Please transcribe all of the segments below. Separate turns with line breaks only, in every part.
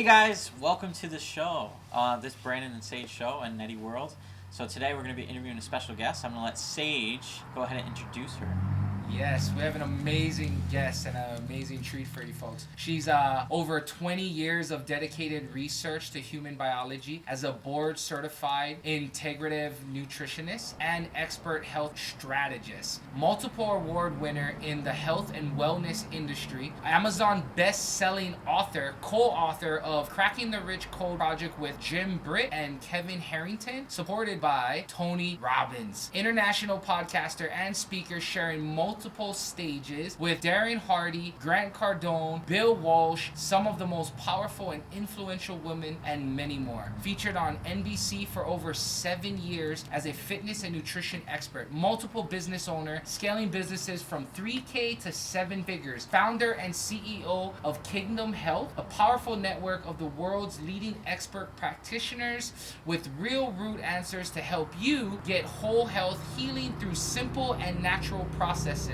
Hey guys, welcome to the show, this Brandon and Sage show and Netti World. So today we're going to be interviewing a special guest. I'm going to let Sage go ahead and introduce her.
Yes, we have an amazing guest and an amazing treat for you folks. She's over 20 years of dedicated research to human biology as a board-certified integrative nutritionist and expert health strategist. Multiple award winner in the health and wellness industry. Amazon best-selling author, co-author of Cracking the Rich Code Project with Jim Britt and Kevin Harrington, supported by Tony Robbins. International podcaster and speaker sharing multiple stages with Darren Hardy, Grant Cardone, Bill Walsh, some of the most powerful and influential women, and many more. Featured on NBC for over 7 years as a fitness and nutrition expert, multiple business owner, scaling businesses from 3K to 7 figures, founder and CEO of Kingdom Health, a powerful network of the world's leading expert practitioners with real root answers to help you get whole health healing through simple and natural processes.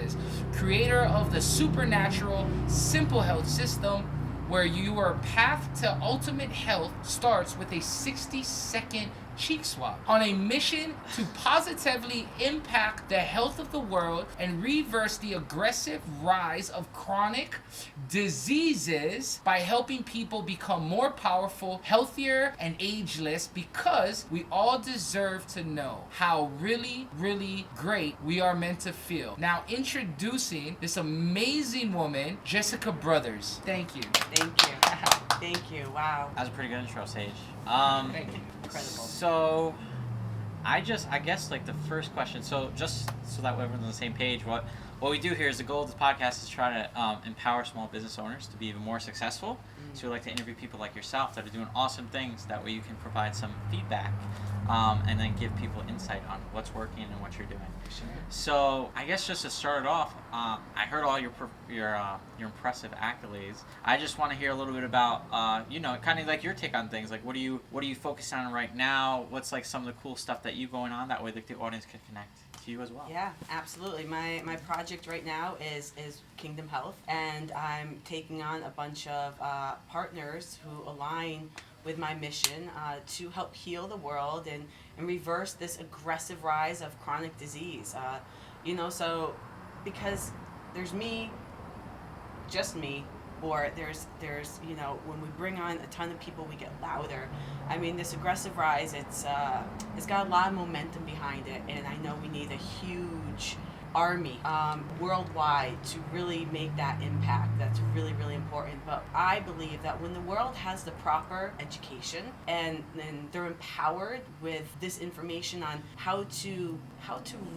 Creator of the supernatural Simple Health System, where your path to ultimate health starts with a 60-second cheek swab. On a mission to positively impact the health of the world and reverse the aggressive rise of chronic diseases by helping people become more powerful, healthier, and ageless, because we all deserve to know how really, really great we are meant to feel. Now introducing this amazing woman, Jessica Brothers. Thank you.
Thank you. Thank you. Wow.
That was a pretty good intro, Sage.
Thank you.
Incredible.
So, I guess like the first question, so just so that everyone's on the same page, what we do here is the goal of this podcast is to try to empower small business owners to be even more successful. So we like to interview people like yourself that are doing awesome things. That way you can provide some feedback and then give people insight on what's working and what you're doing.
Sure.
So I guess just to start it off, I heard all your impressive accolades. I just want to hear a little bit about kind of like your take on things. Like what are you focused on right now? What's like some of the cool stuff that you going on? That way the audience can connect to you as well.
Yeah, absolutely. My project right now is Kingdom Health, and I'm taking on a bunch of partners who align with my mission to help heal the world and reverse this aggressive rise of chronic disease. So because there's me, just me, or there's when we bring on a ton of people, we get louder. I mean, this aggressive rise, it's got a lot of momentum behind it, and I know we need a huge army worldwide to really make that impact. That's really, really important. But I believe that when the world has the proper education and they're empowered with this information on how to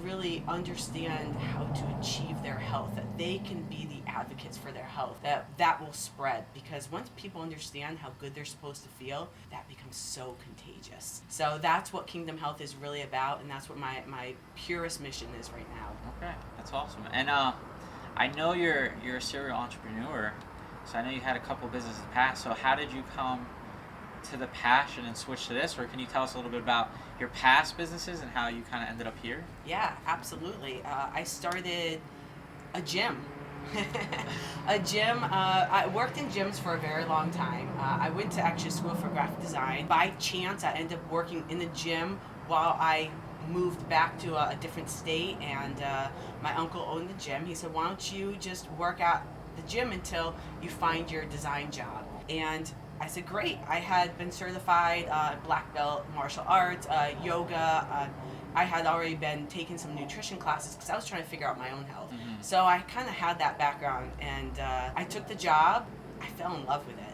really understand how to achieve their health, that they can be the advocates for their health, that will spread. Because once people understand how good they're supposed to feel, that becomes so contagious. So that's what Kingdom Health is really about, and that's what my purest mission is right now.
Okay, that's awesome. And I know you're a serial entrepreneur, so I know you had a couple businesses in the past. So how did you come to the passion and switch to this? Or can you tell us a little bit about your past businesses and how you kind of ended up here?
Yeah, absolutely. I started a gym. A gym. I worked in gyms for a very long time. I went to actually school for graphic design. By chance, I ended up working in the gym while I moved back to a different state, and my uncle owned the gym. He said, why don't you just work at the gym until you find your design job? And I said, great. I had been certified black belt martial arts, yoga. I had already been taking some nutrition classes because I was trying to figure out my own health. Mm-hmm. So I kind of had that background, and I took the job. I fell in love with it.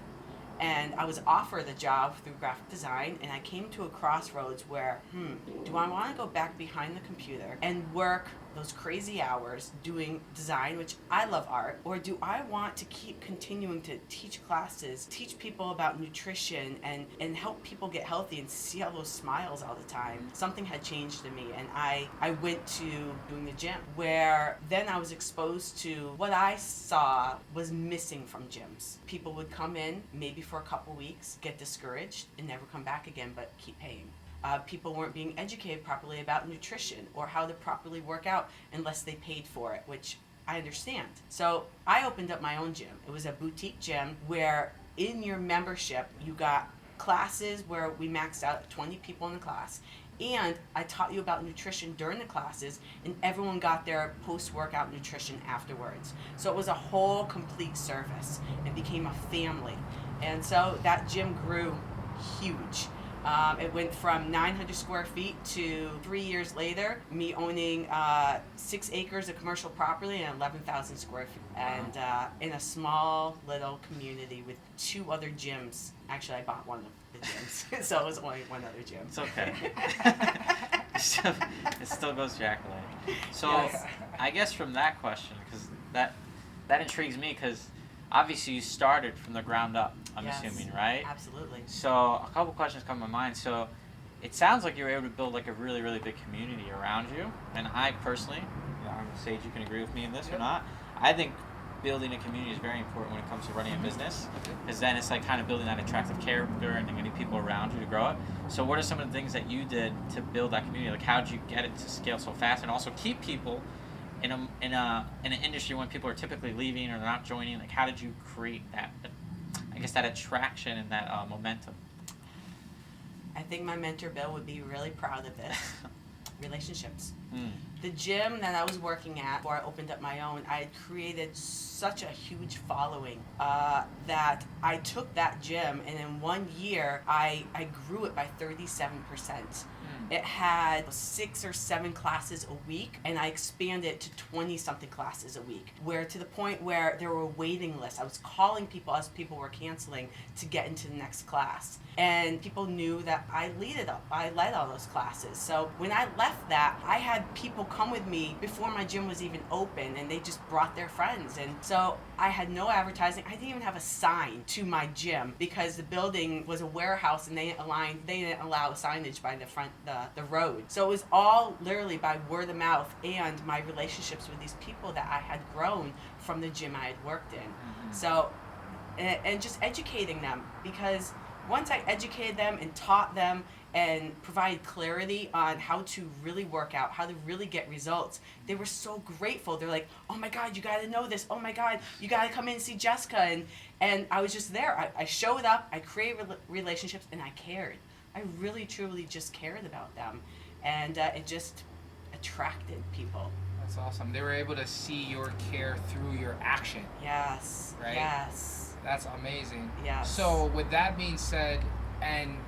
And I was offered the job through graphic design, and I came to a crossroads where, do I want to go back behind the computer and work those crazy hours doing design, which I love art, or do I want to keep continuing to teach classes, teach people about nutrition, and help people get healthy and see all those smiles all the time? Something had changed in me, and I went to doing the gym, where then I was exposed to what I saw was missing from gyms. People would come in maybe for a couple weeks, get discouraged, and never come back again, but keep paying. People weren't being educated properly about nutrition or how to properly work out unless they paid for it, which I understand. So I opened up my own gym. It was a boutique gym where in your membership, you got classes where we maxed out at 20 people in the class. And I taught you about nutrition during the classes, and everyone got their post-workout nutrition afterwards. So it was a whole complete service. It became a family. And so that gym grew huge. It went from 900 square feet to 3 years later, me owning 6 acres of commercial property and 11,000 square feet. And in a small little community with 2 other gyms. Actually, I bought one of the gyms, so it was only one other gym.
It's okay. It still goes to your accolade. So
Yes.
I guess from that question, because that intrigues me, because obviously you started from the ground up, I'm
Yes.
assuming, right?
Absolutely.
So a couple questions come to mind. So it sounds like you were able to build like a really, really big community around you. And I personally, Sage, you can agree with me in this or not, I think building a community is very important when it comes to running a business, because then it's like kind of building that attractive character and getting people around you to grow it. So what are some of the things that you did to build that community? Like, how did you get it to scale so fast and also keep people in an industry when people are typically leaving or they're not joining? Like, how did you create that, I guess, that attraction and that momentum?
I think my mentor Bill would be really proud of this. Relationships.
Mm.
The gym that I was working at before I opened up my own, I had created such a huge following that I took that gym, and in 1 year I grew it by 37%. It had 6 or 7 classes a week, and I expanded it to 20-something classes a week, where to the point where there were waiting lists. I was calling people as people were canceling to get into the next class. And people knew that I led all those classes. So when I left that, I had people come with me before my gym was even open, and they just brought their friends. And so I had no advertising. I didn't even have a sign to my gym because the building was a warehouse, and they didn't allow signage by the front, the road. So it was all literally by word of mouth and my relationships with these people that I had grown from the gym I had worked in.
Mm-hmm.
So, and just educating them, because once I educated them and taught them and provided clarity on how to really work out, how to really get results, they were so grateful. They're like, oh my God, you got to know this. Oh my God, you got to come in and see Jessica. And I was just there. I showed up, I created relationships, and I cared. I really, truly just cared about them. And it just attracted people.
That's awesome. They were able to see your care through your action.
Yes.
Right?
Yes.
That's amazing.
Yes.
So with that being said, and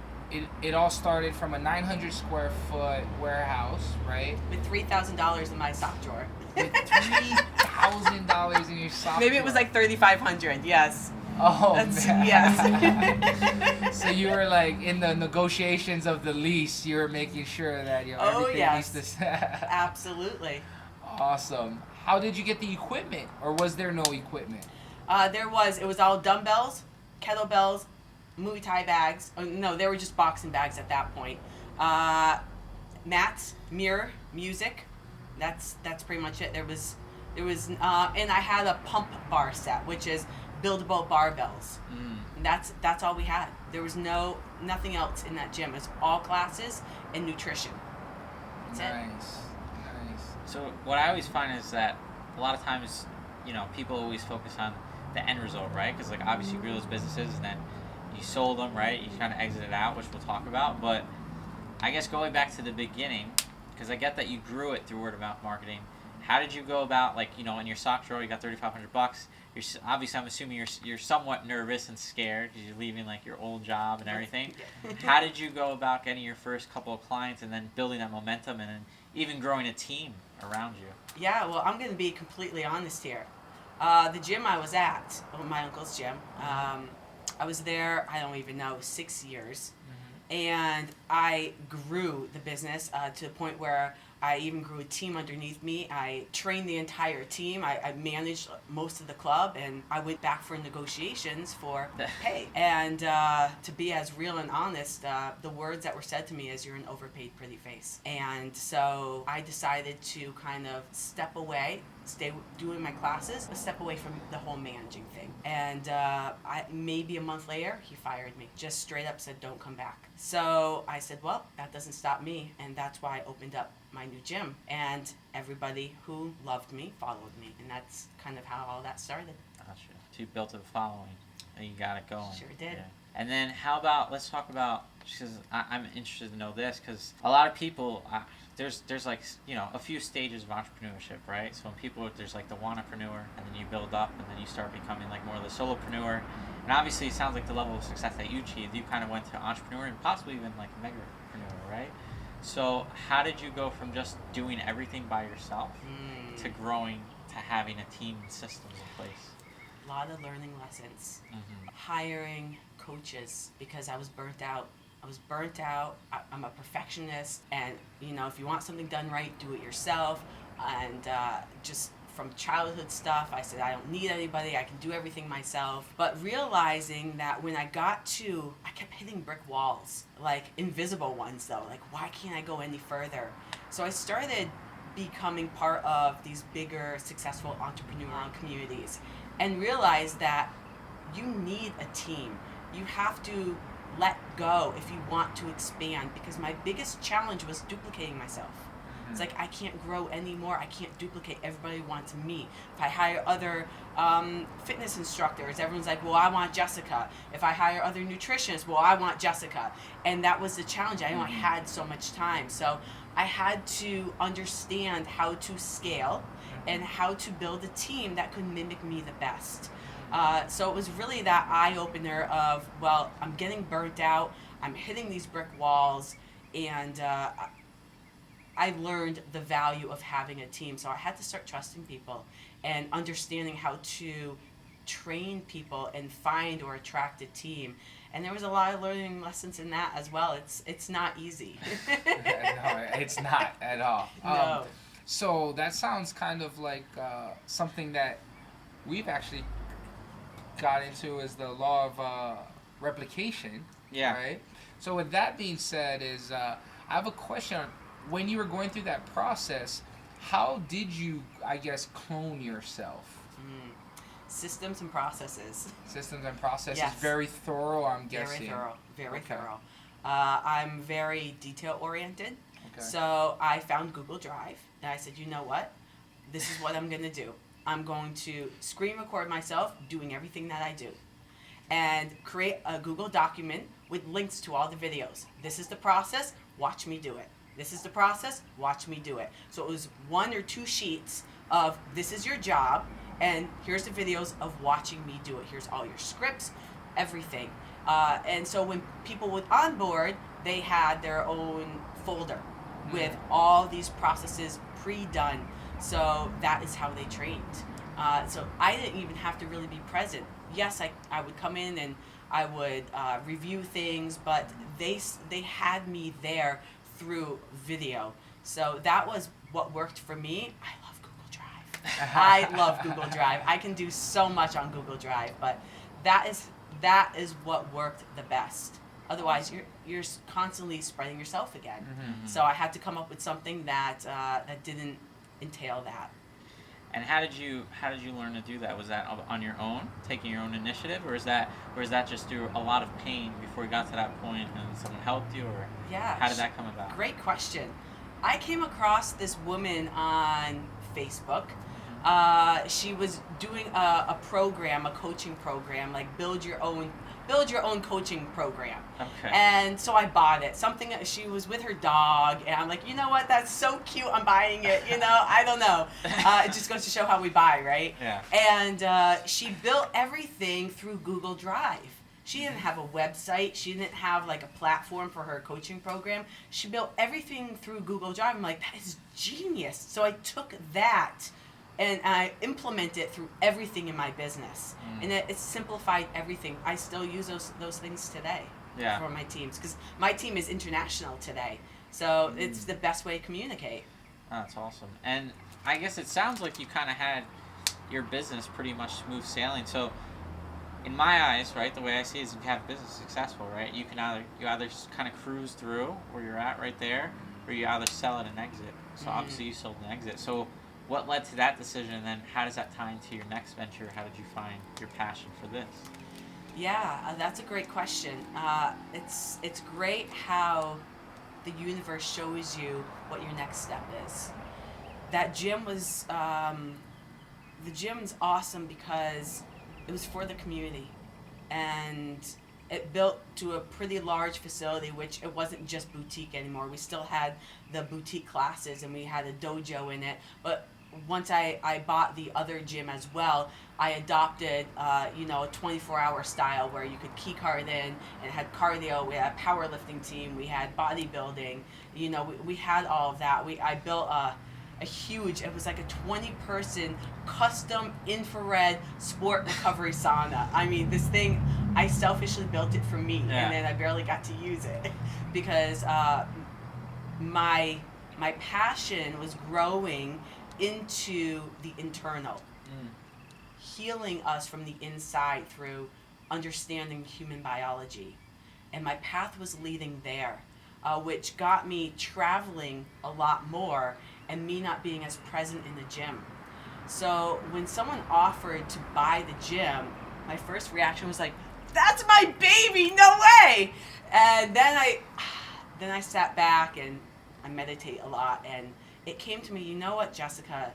it all started from a 900 square foot warehouse, right?
With $3,000 in my sock drawer.
With $3,000 in your sock
Maybe it was
drawer.
like $3,500. Yes.
Oh,
That's,
man.
yes.
So you were like in the negotiations of the lease, you were making sure that everything
yes.
needs to.
Absolutely.
Awesome. How did you get the equipment, or was there no equipment?
It was all dumbbells, kettlebells, Muay Thai bags. Oh, no, they were just boxing bags at that point. Mats, mirror, music. That's pretty much it. There was, and I had a pump bar set, which is buildable barbells. And that's all we had. There was nothing else in that gym. It was all classes and nutrition. That's it.
Nice.
So what I always find is that a lot of times, people always focus on the end result, right? Because like obviously you grew those businesses and then you sold them, right? You kind of exited out, which we'll talk about. But I guess going back to the beginning, because I get that you grew it through word of mouth marketing. How did you go about, like, in your sock drawer, you got $3,500. You're obviously, I'm assuming you're somewhat nervous and scared because you're leaving like your old job and everything. How did you go about getting your first couple of clients and then building that momentum and then even growing a team around you?
Yeah, well, I'm going to be completely honest here. The gym I was at, my uncle's gym, I was there, I don't even know, 6 years. And I grew the business to the point where I even grew a team underneath me. I trained the entire team. I managed most of the club, and I went back for negotiations for pay. And to be as real and honest, the words that were said to me is, "You're an overpaid pretty face." And so I decided to kind of step away, stay doing my classes, but step away from the whole managing thing. And maybe a month later, he fired me. Just straight up said, "Don't come back." So I said, well, that doesn't stop me. And that's why I opened up my new gym. And everybody who loved me followed me. And that's kind of how all that started.
Gotcha. So you built a following. you got it going.
Sure did.
Yeah. And then how about, let's talk about, because I'm interested to know this, because a lot of people, there's like, you know, a few stages of entrepreneurship, right? So when people, there's like the wantrepreneur, and then you build up, and then you start becoming like more of the solopreneur. And obviously it sounds like the level of success that you achieved, you kind of went to entrepreneur and possibly even like megapreneur, right? So how did you go from just doing everything by yourself to growing to having a team and systems in place?
A lot of learning lessons.
Mm-hmm.
Hiring coaches because I was burnt out. I'm a perfectionist, and you know, if you want something done right, do it yourself. And just from childhood stuff, I said I don't need anybody. I can do everything myself. But realizing that when I kept hitting brick walls, like invisible ones though. Like, why can't I go any further? So I started becoming part of these bigger, successful entrepreneurial communities, and realized that you need a team. You have to let go if you want to expand, because my biggest challenge was duplicating myself. It's like, I can't grow anymore. I can't duplicate. Everybody wants me. If I hire other fitness instructors, everyone's like, well, I want Jessica. If I hire other nutritionists, well, I want Jessica. And that was the challenge. I only had so much time. So I had to understand how to scale and how to build a team that could mimic me the best. So it was really that eye-opener of, well, I'm getting burnt out. I'm hitting these brick walls. And I learned the value of having a team. So I had to start trusting people and understanding how to train people and find or attract a team. And there was a lot of learning lessons in that as well. It's not easy.
No, it's not at all.
No.
So that sounds kind of like something that we've actually got into, is the law of replication.
Yeah.
Right? So with that being said, I have a question. When you were going through that process, how did you, I guess, clone yourself?
Systems and processes.
Systems and processes.
Yes.
Very thorough, I'm guessing.
Very
Okay.
thorough. I'm very detail-oriented.
Okay.
So I found Google Drive, and I said, you know what? This is what I'm going to do. I'm going to screen record myself doing everything that I do, and create a Google document with links to all the videos. This is the process. Watch me do it. This is the process. Watch me do it. So it was 1 or 2 sheets of, this is your job, and here's the videos of watching me do it. Here's all your scripts, everything. And so when people would onboard, they had their own folder with all these processes pre-done. So that is how they trained. So I didn't even have to really be present. Yes, I would come in and I would review things, but they had me there through video. So that was what worked for me. I love Google Drive. I love Google Drive. I can do so much on Google Drive, but that is what worked the best. Otherwise, you're constantly spreading yourself again. So I had to come up with something that didn't entail that.
And how did you learn to do that? Was that on your own, taking your own initiative, or is that just through a lot of pain before you got to that point and someone helped you, or how did that come about?
Great question. I came across this woman on Facebook. She was doing a program, a coaching program, like build your own coaching program.
Okay.
And so I bought it. She was with her dog, and I'm like, you know what? That's so cute. I'm buying it. You know, I don't know. It just goes to show how we buy, right?
Yeah.
And she built everything through Google Drive. She didn't have a website. She didn't have like a platform for her coaching program. She built everything through Google Drive. I'm like, that is genius. So I took that and I implement it through everything in my business. And it simplified everything. I still use those things today for my teams, because my team is international today. So it's the best way to communicate.
Oh, that's awesome. And I guess it sounds like you kind of had your business pretty much smooth sailing. So in my eyes, right, the way I see it is, if you have business successful, right, you either kind of cruise through where you're at right there, or you either sell it and exit. So obviously you sold an exit. So what led to that decision, and then how does that tie into your next venture? How did you find your passion for this?
Yeah, that's a great question. It's great how the universe shows you what your next step is. That gym was, the gym's awesome because it was for the community. and it built to a pretty large facility, which it wasn't just boutique anymore. We still had the boutique classes and we had a dojo in it. But once I bought the other gym as well, I adopted, a 24-hour style where you could key card in, and it had cardio. We had a powerlifting team. We had bodybuilding. We had all of that. I built a huge, it was like a 20-person custom infrared sport recovery sauna. I mean, this thing, I selfishly built it for me, and then I barely got to use it because my passion was growing into the internal, healing us from the inside through understanding human biology. And my path was leading there, which got me traveling a lot more and me not being as present in the gym. So when someone offered to buy the gym, my first reaction was like, that's my baby, no way! And then I sat back and I meditate a lot, and it came to me, you know what, Jessica,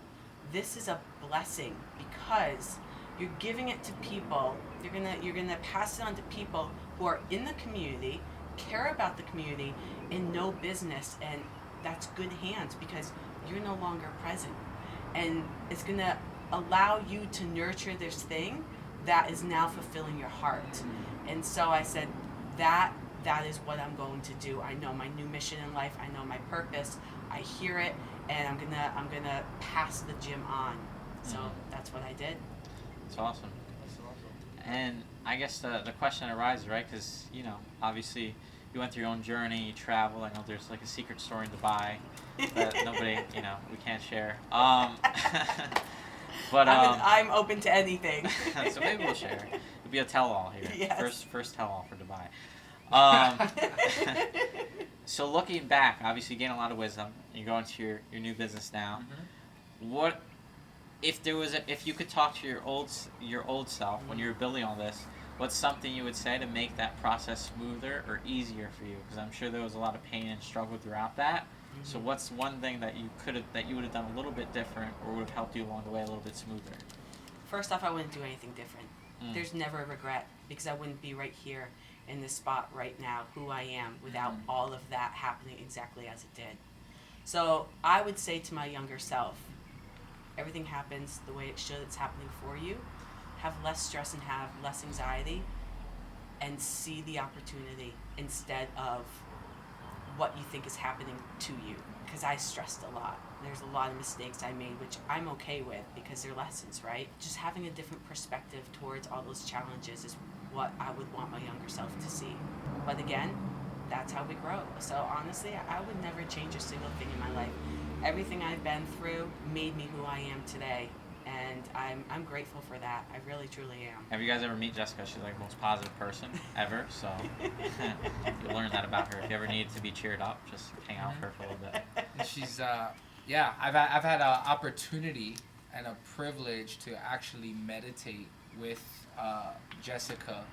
this is a blessing because you're giving it to people. You're gonna pass it on to people who are in the community, care about the community, and know business, and that's good hands because you're no longer present. And it's gonna allow you to nurture this thing that is now fulfilling your heart. And so I said, that is what I'm going to do. I know my new mission in life. I know my purpose. I hear it, and I'm gonna pass the gym on. So that's what I did.
That's awesome. And I guess the question arises, right? Because obviously you went through your own journey, you travel. I know there's like a secret story in Dubai that nobody, we can't share. But
I'm open to anything.
So maybe we'll share. It'll be a tell-all here.
Yes.
First tell-all for Dubai. So looking back, obviously you gain a lot of wisdom. You go into your new business now. What if you could talk to your old self when you were building all this? What's something you would say to make that process smoother or easier for you? Because I'm sure there was a lot of pain and struggle throughout that. So what's one thing that you would have done a little bit different, or would have helped you along the way a little bit smoother?
First off, I wouldn't do anything different. There's never a regret because I wouldn't be right here in this spot right now, who I am, without all of that happening exactly as it did. So I would say to my younger self, everything happens the way it should. It's happening for you. Have less stress and have less anxiety, and see the opportunity instead of what you think is happening to you. Because I stressed a lot. There's a lot of mistakes I made, which I'm okay with because they're lessons, right? Just having a different perspective towards all those challenges is what I would want my younger self to see. But again, that's how we grow. So honestly, I would never change a single thing in my life. Everything I've been through made me who I am today. And I'm grateful for that. I really, truly am.
Have you guys ever met Jessica? She's like the most positive person ever. So you'll learn that about her. If you ever need to be cheered up, just hang out with her for a little bit.
And she's I've had an opportunity and a privilege to actually meditate with Jessica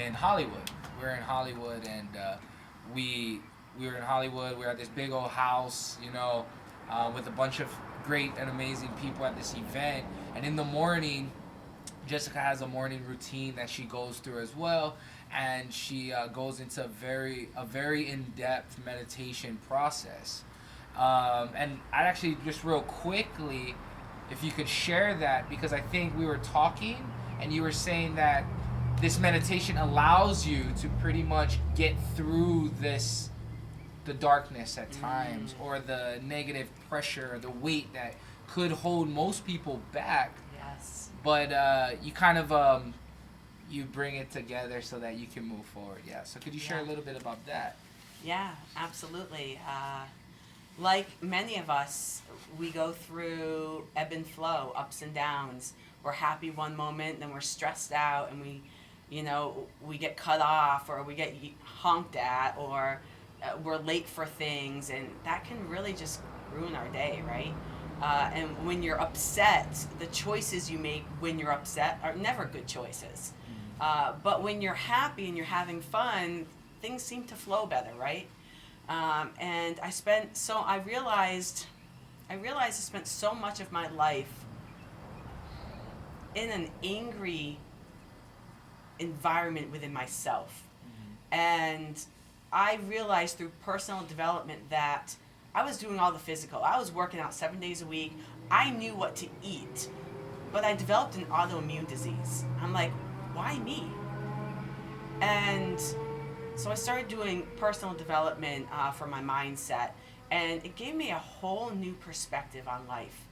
in Hollywood. We're in Hollywood, and we were in Hollywood. We were at this big old house, with a bunch of great and amazing people at this event. And in the morning, Jessica has a morning routine that she goes through as well, and she goes into a very in-depth meditation process. And I'd actually just real quickly, if you could share that, because I think we were talking and you were saying that this meditation allows you to pretty much get through the darkness at times, or the negative pressure, the weight that could hold most people back.
Yes.
But you kind of you bring it together so that you can move forward. Yeah. So could you share a little bit about that?
Yeah, absolutely. Like many of us, we go through ebb and flow, ups and downs. We're happy one moment, then we're stressed out, and we get cut off, or we get honked at, or we're late for things, and that can really just ruin our day, right? And when you're upset, the choices you make when you're upset are never good choices. But when you're happy and you're having fun, things seem to flow better, right? And I realized I spent so much of my life in an angry environment within myself. And I realized through personal development that I was doing all the physical. I was working out 7 days a week. I knew what to eat, but I developed an autoimmune disease. I'm like, why me? And so I started doing personal development for my mindset, and it gave me a whole new perspective on life.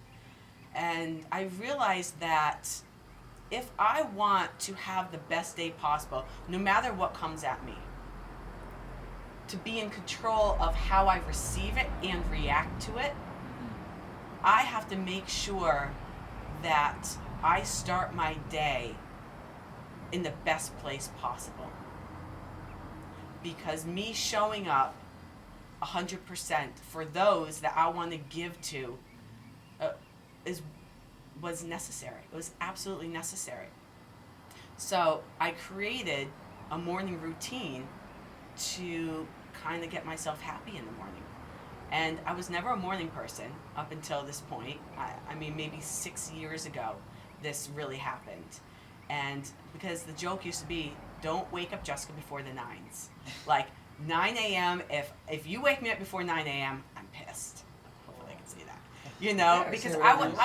And I realized that if I want to have the best day possible, no matter what comes at me, to be in control of how I receive it and react to it, I have to make sure that I start my day in the best place possible. Because me showing up 100% for those that I want to give to was necessary. It was absolutely necessary. So I created a morning routine to kind of get myself happy in the morning. And I was never a morning person up until this point. I mean, maybe 6 years ago, this really happened. And because the joke used to be, don't wake up Jessica before the 9s. Like 9 a.m., if you wake me up before 9 a.m., I'm pissed. Hopefully I can see that. You know, because I wouldn't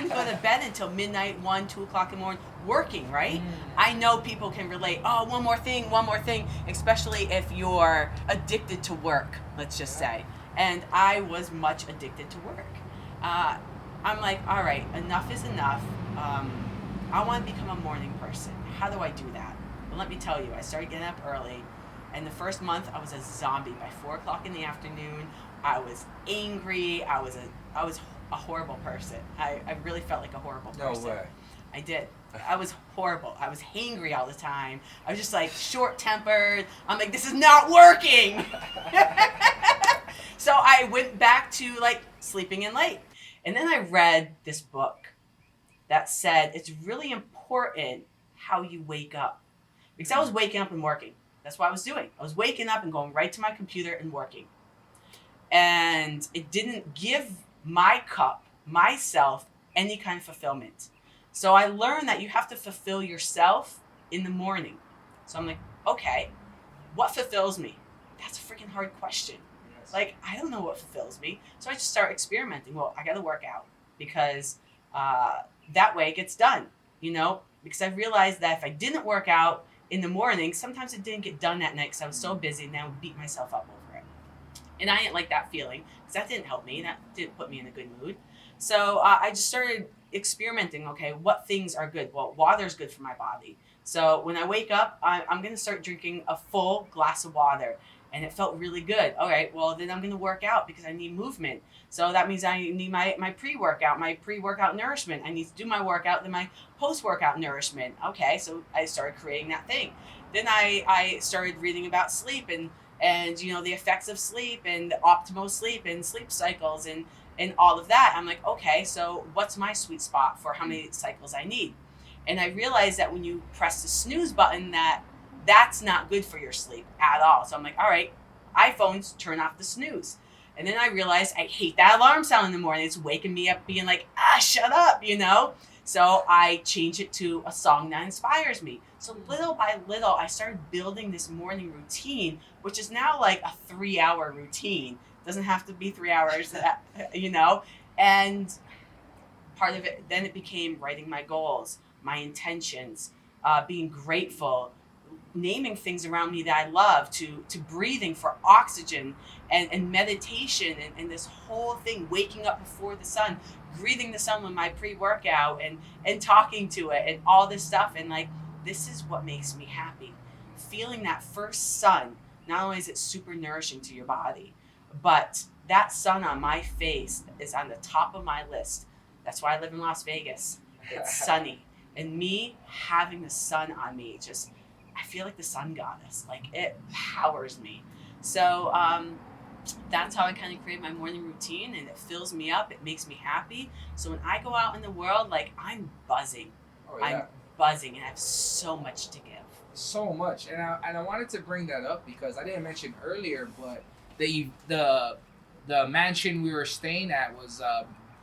go to bed until midnight, 1, 2 o'clock in the morning, working, right? I know people can relate, oh, one more thing, especially if you're addicted to work, let's just say. And I was much addicted to work. I'm like, all right, enough is enough. I want to become a morning person. How do I do that? Well, let me tell you, I started getting up early, and the first month I was a zombie. By 4 o'clock in the afternoon, I was angry. I was a horrible person. I really felt like a horrible person.
No way.
I did. I was horrible. I was hangry all the time. I was just like short-tempered. I'm like, this is not working. So I went back to like sleeping in late. And then I read this book that said it's really important how you wake up. Because I was waking up and working. That's what I was doing. I was waking up and going right to my computer and working. And it didn't give my cup, myself, any kind of fulfillment. So I learned that you have to fulfill yourself in the morning. So I'm like, okay, what fulfills me? That's a freaking hard question. Yes. Like, I don't know what fulfills me. So I just start experimenting. Well, I got to work out because that way it gets done, you know? Because I realized that if I didn't work out in the morning, sometimes it didn't get done that night because I was so busy and I would beat myself up over it. And I didn't like that feeling because that didn't help me. That didn't put me in a good mood. So I just started experimenting. Okay, what things are good? Well, water is good for my body. So when I wake up, I'm going to start drinking a full glass of water. And it felt really good. All right, well, then I'm going to work out because I need movement. So that means I need my pre-workout nourishment. I need to do my workout, then my post-workout nourishment. Okay, so I started creating that thing. Then I started reading about sleep and you know, the effects of sleep and optimal sleep and sleep cycles and all of that. I'm like, okay, so what's my sweet spot for how many cycles I need? And I realized that when you press the snooze button, that's not good for your sleep at all. So I'm like, all right, iPhones, turn off the snooze. And then I realized I hate that alarm sound in the morning. It's waking me up being like, shut up, you know? So I changed it to a song that inspires me. So little by little, I started building this morning routine, which is now like a 3-hour routine. Doesn't have to be 3 hours, you know? And part of it, then it became writing my goals, my intentions, being grateful, naming things around me that I love, to breathing for oxygen and meditation and this whole thing, waking up before the sun, greeting the sun with my pre-workout and talking to it and all this stuff. And like, this is what makes me happy. Feeling that first sun, not only is it super nourishing to your body, but that sun on my face is on the top of my list. That's why I live in Las Vegas. It's sunny. And me having the sun on me, just, I feel like the sun goddess. Like, it powers me. So that's how I kind of create my morning routine, and it fills me up. It makes me happy. So when I go out in the world, like, I'm buzzing.
Oh, yeah.
I'm buzzing, and I have so much to give.
So much. And I wanted to bring that up because I didn't mention earlier, but the mansion we were staying at was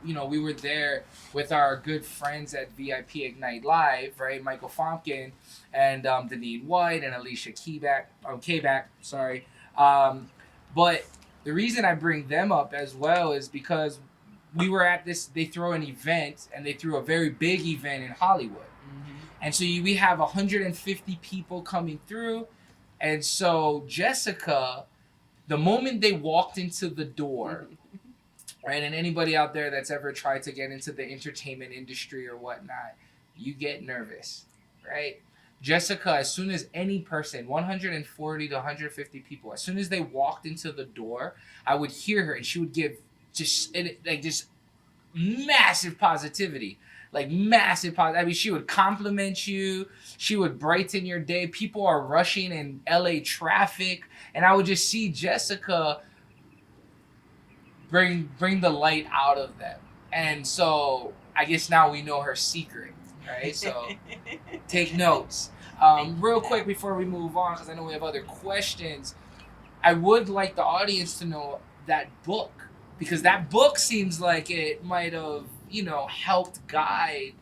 we were there with our good friends at VIP Ignite Live, right? Michael Fomkin and Deneen White and Alicia Kback, sorry. But the reason I bring them up as well is because we were at this, they throw an event, and they threw a very big event in Hollywood. And so we have 150 people coming through. And so Jessica, the moment they walked into the door, right, and anybody out there that's ever tried to get into the entertainment industry or whatnot, you get nervous, right? Jessica, as soon as any person, 140 to 150 people, as soon as they walked into the door, I would hear her, and she would give just massive positivity. Like massive I mean, she would compliment you. She would brighten your day. People are rushing in LA traffic, and I would just see Jessica bring the light out of them. And so I guess now we know her secret, right? So take notes. Real quick before we move on, because I know we have other questions, I would like the audience to know that book, because that book seems like it might have, helped guide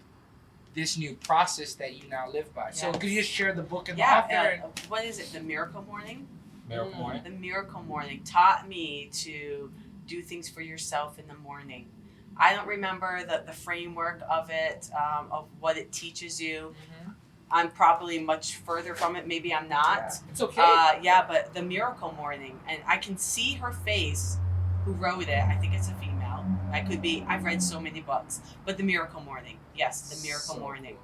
this new process that you now live by. So could you just share the book and the author?
What is it? The Miracle Morning?
Miracle Morning?
The Miracle Morning taught me to do things for yourself in the morning. I don't remember the framework of it, of what it teaches you. Mm-hmm. I'm probably much further from it. Maybe I'm not.
Yeah. It's okay.
But the Miracle Morning, and I can see her face who wrote it. I think it's a female. I could be. I've read so many books. But the Miracle Morning. Yes, the Miracle Morning.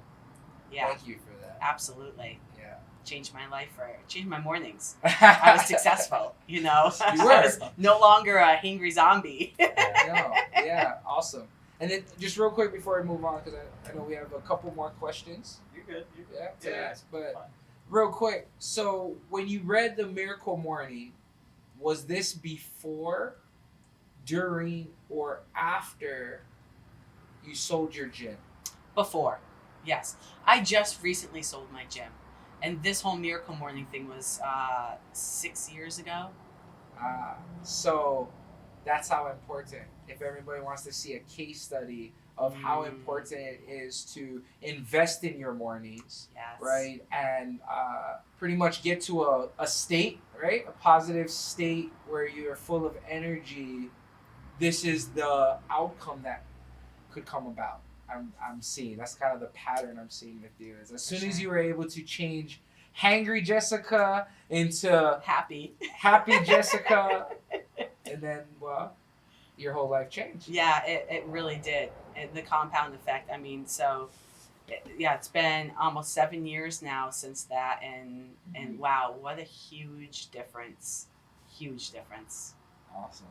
Yeah.
Thank you for that.
Absolutely.
Yeah.
Changed my life changed my mornings. I was successful,
You were.
I was no longer a hangry zombie.
Yeah, awesome. And then just real quick before we move on, because I know we have a couple more questions.
You're good.
To ask, but real quick. So when you read The Miracle Morning, was this before, during, or after you sold your gym?
Before, yes. I just recently sold my gym. And this whole Miracle Morning thing was 6 years ago.
So that's how important, if everybody wants to see a case study of how important it is to invest in your mornings, right? And pretty much get to a state, right? A positive state where you're full of energy. This is the outcome that could come about. I'm seeing. That's kind of the pattern I'm seeing with you. Is as soon as you were able to change hangry Jessica into
happy
Jessica, and then your whole life changed.
Yeah, it really did. The compound effect. I mean, it's been almost 7 years now since that, and wow, what a huge difference. Huge difference.
Awesome.